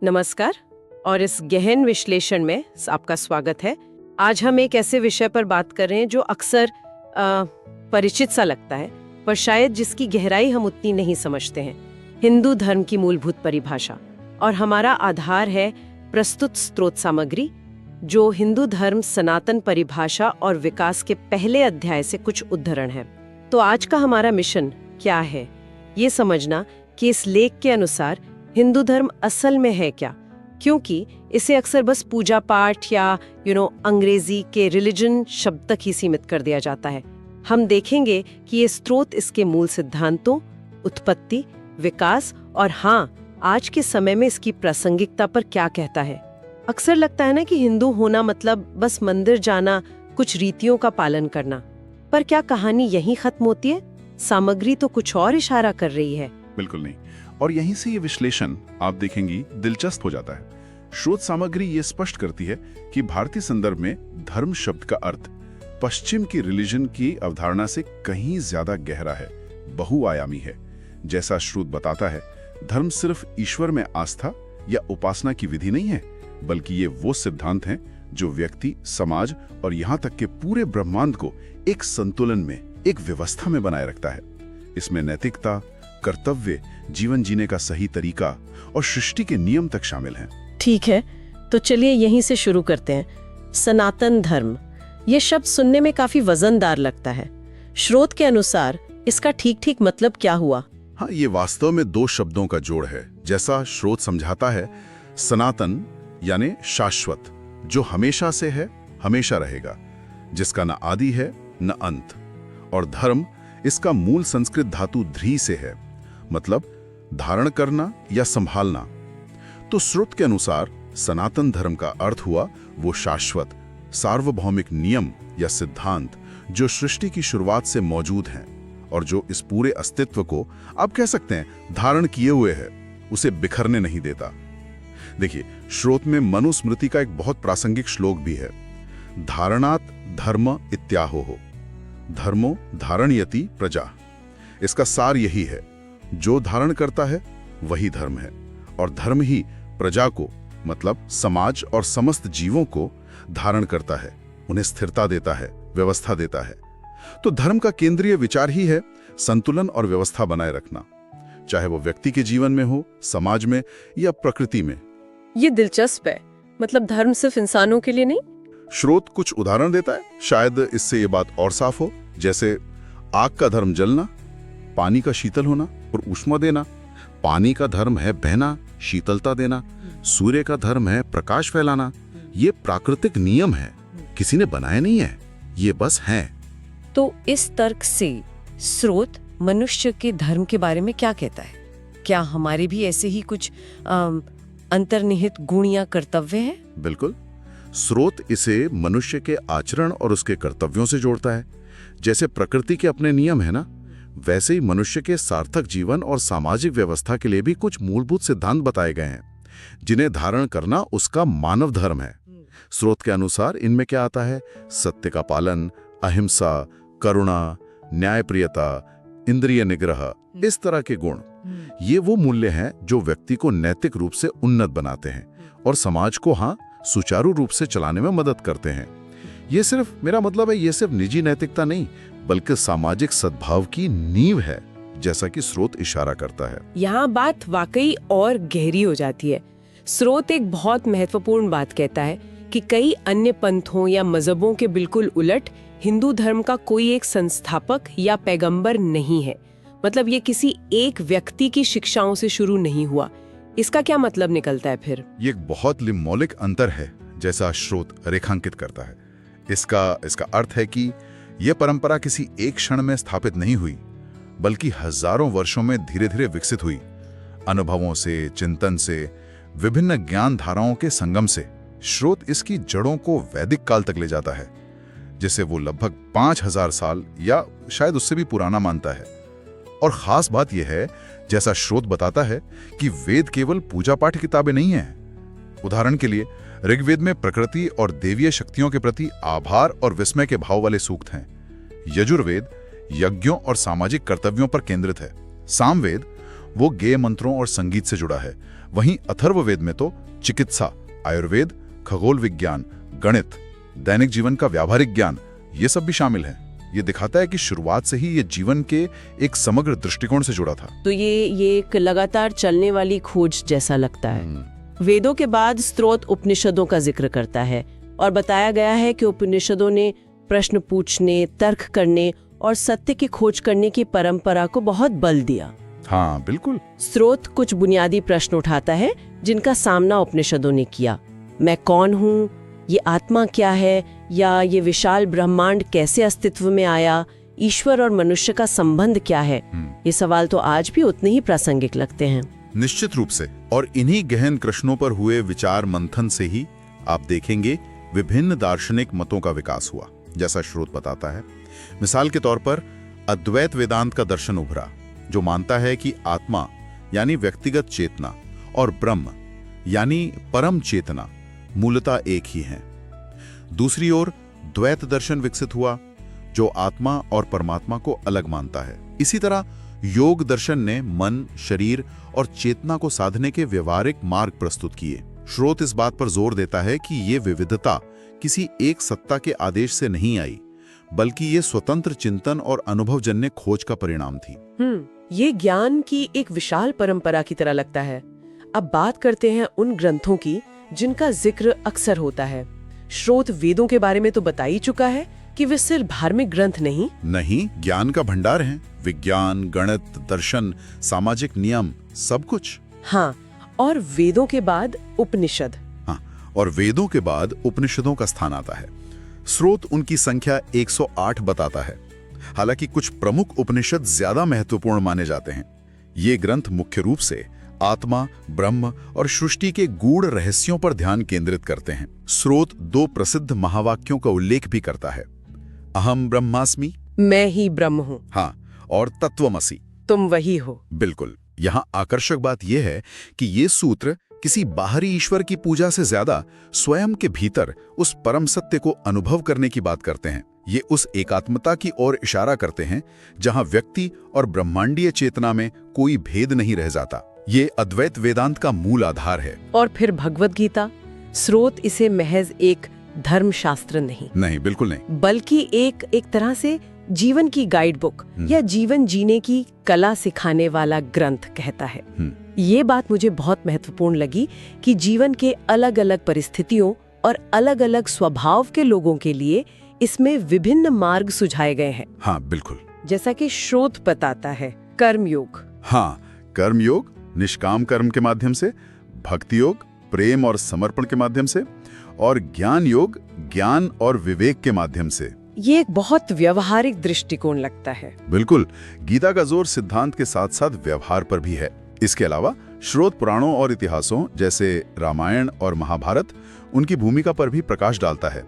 नमस्कार और इस गहन विश्लेषण में आपका स्वागत है। आज हम एक ऐसे विषय पर बात कर रहे हैं जो अक्सर परिचित सा लगता है, पर शायद जिसकी गहराई हम उतनी नहीं समझते हैं। हिंदू धर्म की मूलभूत परिभाषा और हमारा आधार है प्रस्तुत स्रोत सामग्री, जो हिंदू धर्म सनातन परिभाषा और विकास के पहले अध्याय से कुछ उद्धरण है। तो आज का हमारा मिशन क्या है, ये समझना कि इस लेख के अनुसार हिंदू धर्म असल में है क्या, क्योंकि इसे अक्सर बस पूजा पाठ या अंग्रेजी के रिलीजन शब्द तक ही सीमित कर दिया जाता है। हम देखेंगे कि ये स्रोत इसके मूल सिद्धांतों, उत्पत्ति, विकास और आज के समय में इसकी प्रासंगिकता पर क्या कहता है। अक्सर लगता है ना कि हिंदू होना मतलब बस मंदिर जाना, कुछ रीतियों का पालन करना, पर क्या कहानी यहीं खत्म होती है? सामग्री तो कुछ और इशारा कर रही है। बिल्कुल नहीं, और यहीं से ये विश्लेषण आप देखेंगी दिलचस्प हो जाता है। स्रोत सामग्री ये स्पष्ट करती है कि भारतीय संदर्भ में धर्म शब्द का अर्थ पश्चिम की रिलीजन की अवधारणा से कहीं ज्यादा गहरा है, बहुआयामी है। जैसा स्रोत बताता है, धर्म सिर्फ ईश्वर में आस्था या उपासना की विधि नहीं है, बल्कि ये वो सिद्धांत हैं जो व्यक्ति, समाज और यहाँ तक के पूरे ब्रह्मांड को एक संतुलन में, एक व्यवस्था में बनाए रखता है। इसमें नैतिकता, कर्तव्य, जीवन जीने का सही तरीका और सृष्टि के नियम तक शामिल हैं। ठीक है, तो चलिए यहीं से शुरू करते हैं। सनातन धर्म, ये शब्द सुनने में काफी वजनदार लगता है। स्रोत के अनुसार इसका ठीक मतलब क्या हुआ? ये वास्तव में दो शब्दों का जोड़ है। जैसा स्रोत समझाता है, सनातन यानी शाश्वत, जो हमेशा से है, हमेशा रहेगा, जिसका न आदि है न अंत। और धर्म, इसका मूल संस्कृत धातु ध्री से है, मतलब धारण करना या संभालना। तो स्रोत के अनुसार सनातन धर्म का अर्थ हुआ वो शाश्वत, सार्वभौमिक नियम या सिद्धांत जो सृष्टि की शुरुआत से मौजूद हैं और जो इस पूरे अस्तित्व को, आप कह सकते हैं, धारण किए हुए है, उसे बिखरने नहीं देता। देखिए, स्रोत में मनुस्मृति का एक बहुत प्रासंगिक श्लोक भी है, धारणात् धर्म इत्याहो हो, धर्मो धारणयति प्रजा। इसका सार यही है, जो धारण करता है वही धर्म है, और धर्म ही प्रजा को, मतलब समाज और समस्त जीवों को धारण करता है, उन्हें स्थिरता देता है, व्यवस्था देता है। तो धर्म का केंद्रीय विचार ही है संतुलन और व्यवस्था बनाए रखना, चाहे वो व्यक्ति के जीवन में हो, समाज में या प्रकृति में। ये दिलचस्प है, मतलब धर्म सिर्फ इंसानों के लिए नहीं। स्रोत कुछ उदाहरण देता है, शायद इससे ये बात और साफ हो। जैसे आग का धर्म जलना, पानी का शीतल होना और ऊष्मा देना। पानी का धर्म है बहना, शीतलता देना। सूर्य का धर्म है प्रकाश फैलाना। ये प्राकृतिक नियम है, किसी ने बनाए नहीं है, ये बस हैं। तो इस तर्क से स्रोत मनुष्य के धर्म के बारे में क्या कहता है? क्या हमारे भी ऐसे ही कुछ अंतर्निहित गुण या कर्तव्य हैं? बिल्कुल, स्रोत इसे मनुष्य के आचरण और उसके कर्तव्यों से जोड़ता है। जैसे प्रकृति के अपने नियम है ना, वैसे ही मनुष्य के सार्थक जीवन और सामाजिक व्यवस्था के लिए भी कुछ मूलभूत सिद्धांत बताए गए हैं, जिन्हें धारण करना उसका मानव धर्म है। स्रोत के अनुसार इनमें क्या आता है? सत्य का पालन, अहिंसा, करुणा, न्यायप्रियता, इंद्रिय निग्रह, इस तरह के गुण। ये वो मूल्य हैं जो व्यक्ति को नैतिक रूप से उन्नत बनाते हैं और समाज को सुचारू रूप से चलाने में मदद करते हैं। ये सिर्फ, मेरा मतलब है, ये सिर्फ निजी नैतिकता नहीं, बल्कि सामाजिक सद्भाव की नींव है, जैसा कि स्रोत इशारा करता है। यहाँ बात वाकई और गहरी हो जाती है। स्रोत एक बहुत महत्वपूर्ण बात कहता है कि कई अन्य पंथों या मजहबों के बिल्कुल उलट हिंदू धर्म का कोई एक संस्थापक या पैगंबर नहीं है। मतलब ये किसी एक व्यक्ति की शिक्षाओं से शुरू नहीं हुआ। इसका क्या मतलब निकलता है फिर? ये एक बहुत मौलिक अंतर है, जैसा स्रोत रेखांकित करता है। इसका अर्थ है कि यह परंपरा किसी एक क्षण में स्थापित नहीं हुई, बल्कि हजारों वर्षों में धीरे धीरे विकसित हुई, अनुभवों से, चिंतन से, विभिन्न ज्ञान धाराओं के संगम से। स्रोत इसकी जड़ों को वैदिक काल तक ले जाता है, जिसे वो लगभग 5000 साल या शायद उससे भी पुराना मानता है। और खास बात यह है, जैसा स्रोत बताता है, कि वेद केवल पूजा पाठ किताबें नहीं हैं। उदाहरण के लिए ऋग्वेद में प्रकृति और देवीय शक्तियों के प्रति आभार और विस्मय के भाव वाले सूक्त हैं। यजुर्वेद यज्ञों और सामाजिक कर्तव्यों पर केंद्रित है। सामवेद वो गेय मंत्रों और संगीत से जुड़ा है। वहीं अथर्ववेद में तो चिकित्सा, आयुर्वेद, खगोल विज्ञान, गणित, दैनिक जीवन का व्यावहारिक ज्ञान, ये सब भी शामिल है। ये दिखाता है कि शुरुआत से ही ये जीवन के एक समग्र दृष्टिकोण से जुड़ा था। तो ये एक लगातार चलने वाली खोज जैसा लगता है। वेदों के बाद स्त्रोत उपनिषदों का जिक्र करता है और बताया गया है कि उपनिषदों ने प्रश्न पूछने, तर्क करने और सत्य की खोज करने की परंपरा को बहुत बल दिया। हाँ बिल्कुल। स्रोत कुछ बुनियादी प्रश्न उठाता है जिनका सामना उपनिषदों ने किया। मैं कौन हूँ, ये आत्मा क्या है, या ये विशाल ब्रह्मांड कैसे अस्तित्व में आया, ईश्वर और मनुष्य का संबंध क्या है। ये सवाल तो आज भी उतने ही प्रासंगिक लगते हैं। निश्चित रूप से। और इन्हीं गहन प्रश्नों पर हुए विचार मंथन से ही आप देखेंगे विभिन्न दार्शनिक मतों का विकास हुआ, जैसा स्रोत बताता है। मिसाल के तौर पर अद्वैत वेदांत का दर्शन उभरा, जो मानता है कि आत्मा यानी व्यक्तिगत चेतना और ब्रह्म यानी परम चेतना मूलतः एक ही हैं। दूसरी ओर द्वैत दर्शन विकसित हुआ, जो आत्मा और परमात्मा को अलग मानता है। इसी तरह योग दर्शन ने मन, शरीर और चेतना को साधने के व्यवहारिक मार्ग प्रस्तुत किए। स्रोत इस बात पर जोर देता है कि ये विविधता किसी एक सत्ता के आदेश से नहीं आई, बल्कि ये स्वतंत्र चिंतन और अनुभवजन्य खोज का परिणाम थी। ये ज्ञान की एक विशाल परंपरा की तरह लगता है। अब बात करते हैं उन ग्रंथों की जिनका जिक्र अक्सर होता है। स्रोत वेदों के बारे में तो बता ही चुका है कि वे सिर्फ धार्मिक ग्रंथ नहीं, ज्ञान का भंडार हैं। विज्ञान, गणित, दर्शन, सामाजिक नियम, सब कुछ। हाँ, और वेदों के बाद उपनिषद। हाँ, और वेदों के बाद उपनिषदों का स्थान आता है। स्रोत उनकी संख्या 108 बताता है। हालांकि कुछ प्रमुख उपनिषद ज्यादा महत्वपूर्ण माने जाते हैं। ये ग्रंथ मुख्य रूप से आत्मा, ब्रह्म और सृष्टि के गूढ़ रहस्यों पर ध्यान केंद्रित करते हैं। स्रोत 2 प्रसिद्ध महावाक्यों का उल्लेख भी करता है, अहम ब्रह्मास्मि, मैं ही ब्रह्म हूँ। हाँ, और तत्वमसि, तुम वही हो। बिल्कुल। यहाँ आकर्षक बात यह है कि ये सूत्र किसी बाहरी ईश्वर की पूजा से ज्यादा स्वयं के भीतर उस परम सत्य को अनुभव करने की बात करते हैं। ये उस एकात्मता की ओर इशारा करते हैं जहां व्यक्ति और ब्रह्मांडीय चेतना में कोई भेद नहीं रह जाता। ये अद्वैत वेदांत का मूल आधार है। और फिर भगवद गीता, स्रोत इसे महज एक धर्मशास्त्र नहीं, बिल्कुल नहीं, बल्कि एक तरह से जीवन की गाइड बुक या जीवन जीने की कला सिखाने वाला ग्रंथ कहता है। ये बात मुझे बहुत महत्वपूर्ण लगी कि जीवन के अलग अलग परिस्थितियों और अलग अलग स्वभाव के लोगों के लिए इसमें विभिन्न मार्ग सुझाए गए हैं। हाँ बिल्कुल। जैसा कि स्रोत बताता है, कर्म योग। हाँ, कर्म योग निष्काम कर्म के माध्यम से, भक्ति योग प्रेम और समर्पण के माध्यम से, और ज्ञान योग ज्ञान और विवेक के माध्यम से। ये एक बहुत व्यवहारिक दृष्टिकोण लगता है। बिल्कुल। गीता का जोर सिद्धांत के साथ साथ व्यवहार पर भी है। इसके अलावा स्रोत पुराणों और इतिहासों जैसे रामायण और महाभारत उनकी भूमिका पर भी प्रकाश डालता है।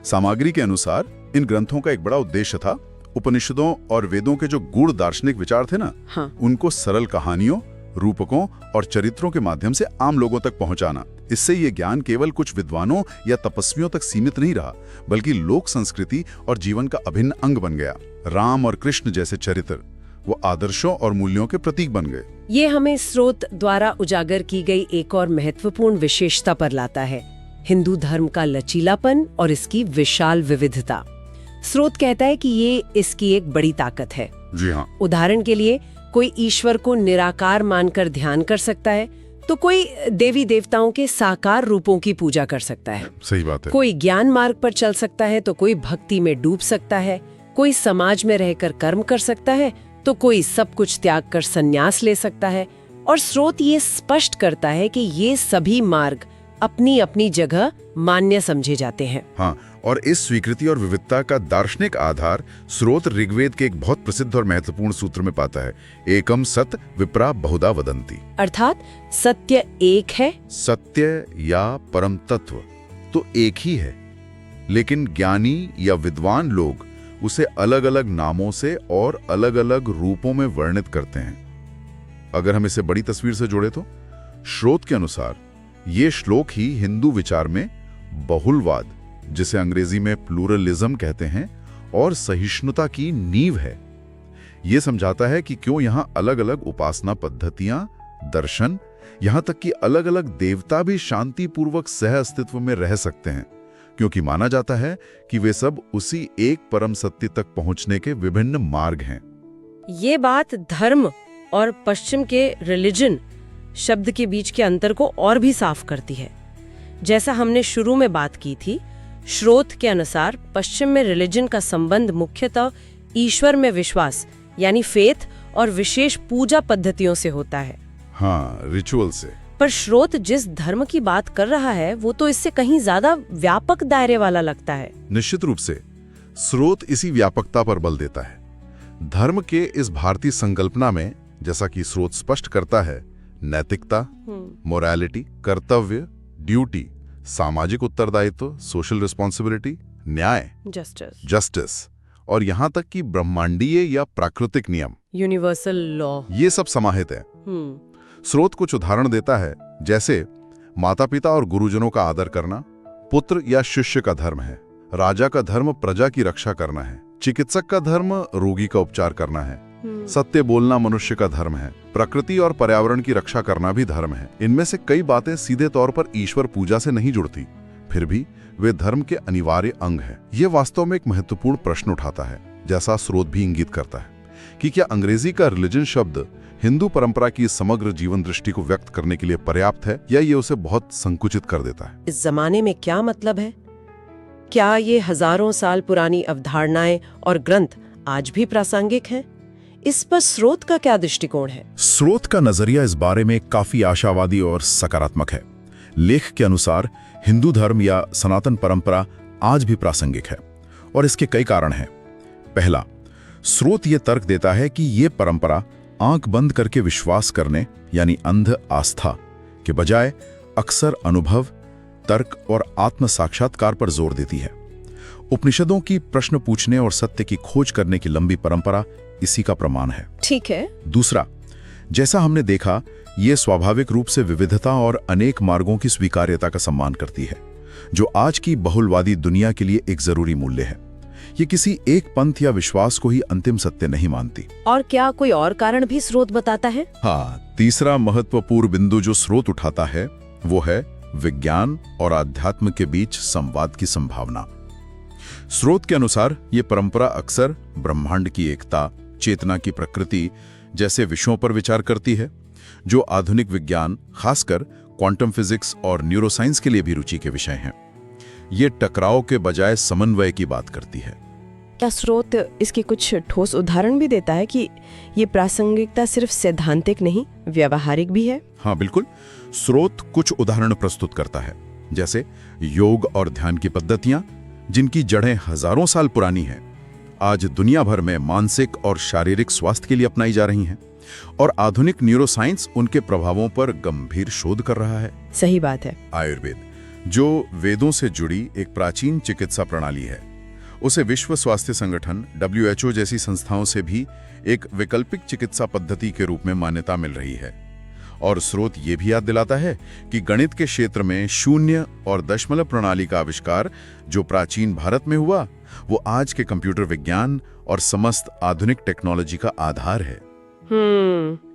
सामग्री के अनुसार इन ग्रंथों का एक बड़ा उद्देश्य था उपनिषदों और वेदों के जो गूढ़ दार्शनिक विचार थे ना, हाँ। उनको सरल कहानियों, रूपकों और चरित्रों के माध्यम से आम लोगों तक पहुंचाना। इससे ये ज्ञान केवल कुछ विद्वानों या तपस्वियों तक सीमित नहीं रहा, बल्कि लोक संस्कृति और जीवन का अभिन्न अंग बन गया। राम और कृष्ण जैसे चरित्र वो आदर्शों और मूल्यों के प्रतीक बन गए। ये हमें स्रोत द्वारा उजागर की गई एक और महत्वपूर्ण विशेषता पर लाता है, हिंदू धर्म का लचीलापन और इसकी विशाल विविधता। स्रोत कहता है कि ये इसकी एक बड़ी ताकत है। जी हाँ। उदाहरण के लिए कोई ईश्वर को निराकार मानकर ध्यान कर सकता है, तो कोई देवी देवताओं के साकार रूपों की पूजा कर सकता है। सही बात है। कोई ज्ञान मार्ग पर चल सकता है, तो कोई भक्ति में डूब सकता है। कोई समाज में रहकर कर्म कर सकता है, तो कोई सब कुछ त्याग कर संन्यास ले सकता है। और स्रोत ये स्पष्ट करता है कि ये सभी मार्ग अपनी अपनी जगह मान्य समझे जाते हैं। हाँ, और इस स्वीकृति और विविधता का दार्शनिक आधार स्रोत ऋग्वेद के एक बहुत प्रसिद्ध और महत्वपूर्ण सूत्र में पाता है, एकम सत विप्रा बहुधा वदंती। अर्थात सत्य एक है। सत्य या परम तत्व तो एक ही है, लेकिन ज्ञानी या विद्वान लोग उसे अलग अलग नामों से और अलग अलग रूपों में वर्णित करते हैं। अगर हम इसे बड़ी तस्वीर से जोड़े तो स्रोत के अनुसार ये श्लोक ही हिंदू विचार में बहुलवाद, जिसे अंग्रेजी में प्लूरलिज्म कहते हैं, और सहिष्णुता की नींव है। ये समझाता है कि क्यों यहाँ अलग अलग उपासना पद्धतियां, दर्शन यहाँ तक कि अलग अलग देवता भी शांतिपूर्वक सह अस्तित्व में रह सकते हैं, क्योंकि माना जाता है कि वे सब उसी एक परम सत्य तक पहुंचने के विभिन्न मार्ग हैं। ये बात धर्म और पश्चिम के रिलीजन शब्द के बीच के अंतर को और भी साफ करती है। जैसा हमने शुरू में बात की थी, श्रोत के अनुसार पश्चिम में रिलीजन का संबंध मुख्यतः ईश्वर में विश्वास यानी फेथ और विशेष पूजा पद्धतियों से होता है। हाँ, रिचुअल से। पर श्रोत जिस धर्म की बात कर रहा है वो तो इससे कहीं ज्यादा व्यापक दायरे वाला लगता है। निश्चित रूप से स्रोत इसी व्यापकता पर बल देता है। धर्म के इस भारतीय संकल्पना में, जैसा कि स्रोत स्पष्ट करता है, नैतिकता, मोरालिटी, कर्तव्य, ड्यूटी, सामाजिक उत्तरदायित्व, सोशल रिस्पॉन्सिबिलिटी, न्याय, जस्टिस और यहाँ तक कि ब्रह्मांडीय या प्राकृतिक नियम, यूनिवर्सल लॉ, ये सब समाहित है। स्रोत कुछ उदाहरण देता है, जैसे माता पिता और गुरुजनों का आदर करना पुत्र या शिष्य का धर्म है, राजा का धर्म प्रजा की रक्षा करना है, चिकित्सक का धर्म रोगी का उपचार करना है, सत्य बोलना मनुष्य का धर्म है, प्रकृति और पर्यावरण की रक्षा करना भी धर्म है। इनमें से कई बातें सीधे तौर पर ईश्वर पूजा से नहीं जुड़ती, फिर भी वे धर्म के अनिवार्य अंग हैं। ये वास्तव में एक महत्वपूर्ण प्रश्न उठाता है, जैसा स्रोत भी इंगित करता है, कि क्या अंग्रेजी का रिलीजन शब्द हिंदू परंपरा की समग्र जीवन दृष्टि को व्यक्त करने के लिए पर्याप्त है या ये उसे बहुत संकुचित कर देता है। इस जमाने में क्या मतलब है? क्या ये हजारों साल पुरानी अवधारणाएं और ग्रंथ आज भी प्रासंगिक हैं? इस पर स्रोत का क्या दृष्टिकोण है? स्रोत का नजरिया इस बारे में काफी आशावादी और सकारात्मक है। लेख के अनुसार हिंदू धर्म या सनातन परंपरा आज भी प्रासंगिक है और इसके कई कारण हैं। पहला, स्रोत ये तर्क देता है कि ये परंपरा आंख बंद करके विश्वास करने यानी अंध आस्था के बजाय अक्सर अनुभव, तर्क और आत्म साक्षात्कार पर जोर देती है। उपनिषदों की प्रश्न पूछने और सत्य की खोज करने की लंबी परंपरा इसी का प्रमाण है। ठीक है। दूसरा, जैसा हमने देखा, ये स्वाभाविक रूप से विविधता और अनेक मार्गों की स्वीकार्यता का सम्मान करती है, जो आज की बहुलवादी दुनिया के लिए एक जरूरी मूल्य है। ये किसी एक पंथ या विश्वास को ही अंतिम सत्य नहीं मानती। और क्या कोई और कारण भी स्रोत बताता है? हाँ, तीसरा महत्वपूर्ण बिंदु जो स्रोत उठाता है वो है विज्ञान और आध्यात्म के बीच संवाद की संभावना। स्रोत के अनुसार ये परंपरा अक्सर ब्रह्मांड की एकता, चेतना की प्रकृति जैसे विषयों पर विचार करती है, जो आधुनिक विज्ञान, खासकर क्वांटम फिजिक्स और न्यूरोसाइंस के लिए भी रुचि के विषय हैं। ये टकराव के बजाय समन्वय की बात करती है। क्या स्रोत इसके कुछ ठोस उदाहरण भी देता है कि ये प्रासंगिकता सिर्फ सैद्धांतिक नहीं, व्यावहारिक भी है? हाँ बिल्कुल, स्रोत कुछ उदाहरण प्रस्तुत करता है, जैसे योग और ध्यान की पद्धतियां जिनकी जड़ें हजारों साल पुरानी हैं, आज दुनिया भर में मानसिक और शारीरिक स्वास्थ्य के लिए अपनाई जा रही हैं, और आधुनिक न्यूरोसाइंस उनके प्रभावों पर गंभीर शोध कर रहा है। सही बात है। आयुर्वेद, जो वेदों से जुड़ी एक प्राचीन चिकित्सा प्रणाली है, उसे विश्व स्वास्थ्य संगठन WHO जैसी संस्थाओं से भी एक वैकल्पिक चिकित्सा पद्धति के रूप में मान्यता मिल रही है। और स्रोत ये भी याद दिलाता है कि गणित के क्षेत्र में शून्य और दशमलव प्रणाली का आविष्कार जो प्राचीन भारत में हुआ, वो आज के कंप्यूटर विज्ञान और समस्त आधुनिक टेक्नोलॉजी का आधार है।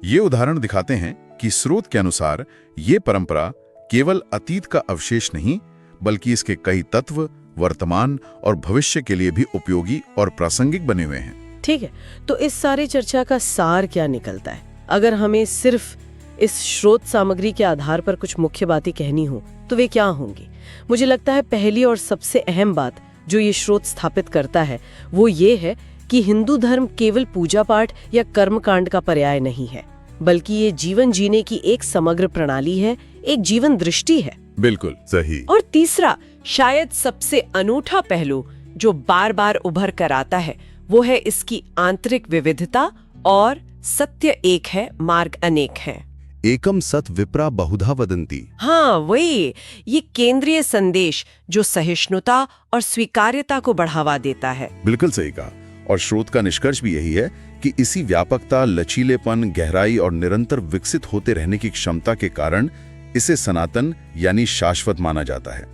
ये उदाहरण दिखाते हैं कि स्रोत के अनुसार ये परंपरा केवल अतीत का अवशेष नहीं, बल्कि इसके कई तत्व वर्तमान और भविष्य के लिए भी उपयोगी और प्रासंगिक बने हुए हैं। ठीक है, तो इस सारी चर्चा का सार क्या निकलता है? अगर हमें सिर्फ इस स्रोत सामग्री के आधार पर कुछ मुख्य बातें कहनी हो तो वे क्या होंगी? मुझे लगता है पहली और सबसे अहम बात जो ये स्रोत स्थापित करता है वो ये है कि हिंदू धर्म केवल पूजा पाठ या कर्मकांड का पर्याय नहीं है, बल्कि ये जीवन जीने की एक समग्र प्रणाली है, एक जीवन दृष्टि है। बिल्कुल सही। और तीसरा, शायद सबसे अनूठा पहलू जो बार बार उभर कर आता है, वो है इसकी आंतरिक विविधता और सत्य एक है, मार्ग अनेक हैं। एकम सत विप्रा बहुधा वदंती। हाँ वही, ये केंद्रीय संदेश जो सहिष्णुता और स्वीकार्यता को बढ़ावा देता है। बिल्कुल सही कहा। और स्रोत का निष्कर्ष भी यही है कि इसी व्यापकता, लचीलेपन, गहराई और निरंतर विकसित होते रहने की क्षमता के कारण इसे सनातन यानी शाश्वत माना जाता है।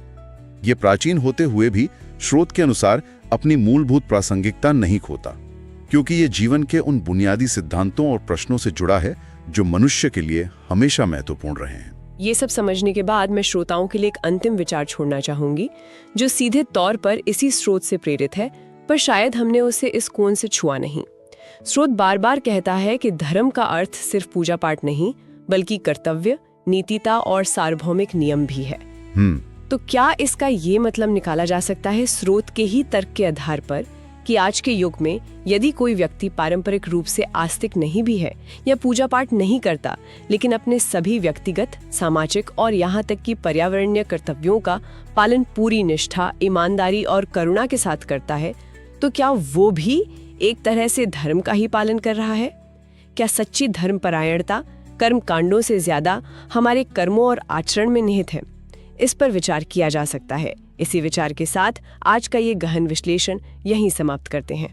ये प्राचीन होते हुए भी स्रोत के अनुसार अपनी मूलभूत प्रासंगिकता नहीं खोता। क्योंकि ये जीवन के उन बुनियादी सिद्धांतों और प्रश्नों से जुड़ा है जो मनुष्य के लिए हमेशा महत्वपूर्ण रहे हैं। ये सब समझने के बाद मैं श्रोताओं के लिए एक अंतिम विचार छोड़ना चाहूंगी, जो सीधे तौर पर इसी स्रोत से प्रेरित है, पर शायद हमने उसे इस कोण से छुआ नहीं। स्रोत बार बार कहता है कि धर्म का अर्थ सिर्फ पूजा पाठ नहीं, बल्कि कर्तव्य, नीतिता और सार्वभौमिक नियम भी है। तो क्या इसका ये मतलब निकाला जा सकता है स्रोत के ही तर्क के आधार पर कि आज के युग में यदि कोई व्यक्ति पारंपरिक रूप से आस्तिक नहीं भी है या पूजा पाठ नहीं करता, लेकिन अपने सभी व्यक्तिगत, सामाजिक और यहाँ तक कि पर्यावरणीय कर्तव्यों का पालन पूरी निष्ठा, ईमानदारी और करुणा के साथ करता है, तो क्या वो भी एक तरह से धर्म का ही पालन कर रहा है? क्या सच्ची धर्मपरायणता कर्म कांडों से ज्यादा हमारे कर्मों और आचरण में निहित है? इस पर विचार किया जा सकता है। इसी विचार के साथ आज का ये गहन विश्लेषण यहीं समाप्त करते हैं।